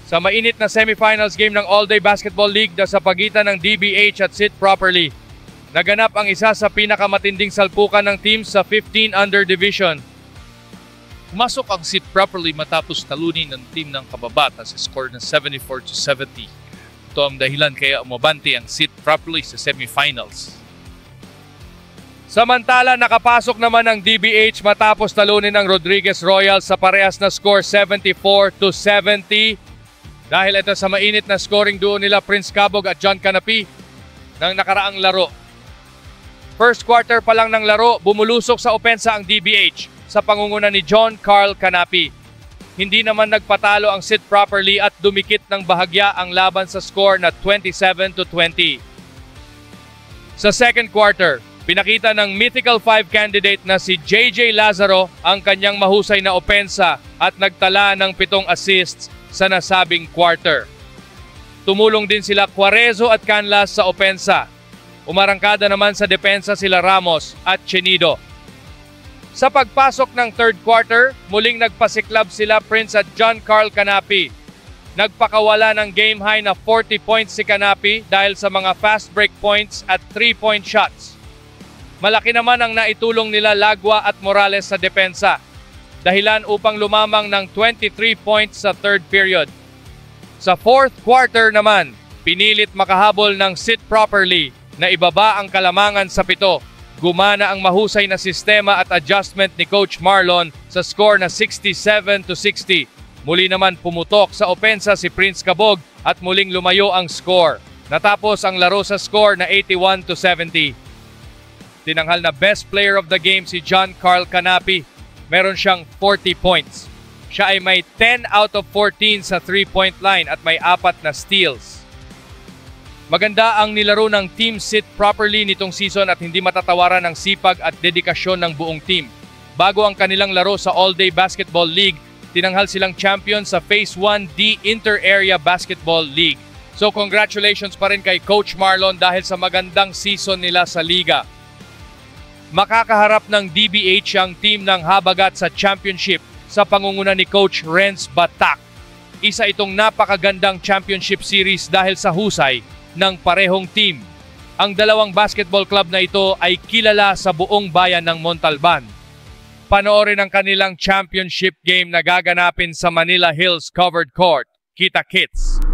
Sa mainit na semifinals game ng All-Day Basketball League na sa pagitan ng DBH at Sit Properly, naganap ang isa sa pinakamatinding salpukan ng team sa 15 under division. Pumasok ang Sit Properly matapos talunin ng team ng Kababata sa score na 74-70. Ito ang dahilan kaya umabante ang Sit Properly sa semifinals. Samantala, nakapasok naman ang DBH matapos talunin ng Rodriguez Royals sa parehas na score 74-70. Dahil ito sa mainit na scoring duo nila Prince Cabog at John Canapi ng nakaraang laro. First quarter pa lang ng laro, bumulusok sa opensa ang DBH sa pangunguna ni John Carl Canapi. Hindi naman nagpatalo ang Sit Properly at dumikit ng bahagya ang laban sa score na 27-20. Sa second quarter, pinakita ng Mythical 5 candidate na si JJ Lazaro ang kanyang mahusay na opensa at nagtala ng 7 assists sa nasabing quarter. Tumulong din sila Quarezo at Canlas sa opensa. Umarangkada naman sa depensa sila Ramos at Chenido. Sa pagpasok ng third quarter, muling nagpasiklab sila Prince at John Carl Canapi. Nagpakawala ng game high na 40 points si Canapi dahil sa mga fast break points at 3-point shots. Malaki naman ang naitulong nila Lagwa at Morales sa depensa, dahilan upang lumamang ng 23 points sa third period. Sa fourth quarter naman, pinilit makahabol ng Sit Properly na ibaba ang kalamangan sa 7. Gumana ang mahusay na sistema at adjustment ni Coach Marlon sa score na 67-60. Muli naman pumutok sa opensa si Prince Cabog at muling lumayo ang score. Natapos ang laro sa score na 81-70. Tinanghal na best player of the game si John Carl Canapi. Meron siyang 40 points. Siya ay may 10 out of 14 sa 3-point line at may 4 na steals. Maganda ang nilaro ng Team Sit Properly nitong season at hindi matatawaran ang sipag at dedikasyon ng buong team. Bago ang kanilang laro sa All-Day Basketball League, tinanghal silang champion sa Phase 1D Inter-Area Basketball League. So congratulations pa rin kay Coach Marlon dahil sa magandang season nila sa liga. Makakaharap ng DBH ang team ng Habagat sa championship sa pangunguna ni Coach Renz Batak. Isa itong napakagandang championship series dahil sa husay ng parehong team. Ang dalawang basketball club na ito ay kilala sa buong bayan ng Montalban. Panoorin ang kanilang championship game na gaganapin sa Manila Hills Covered Court. Kita-kits!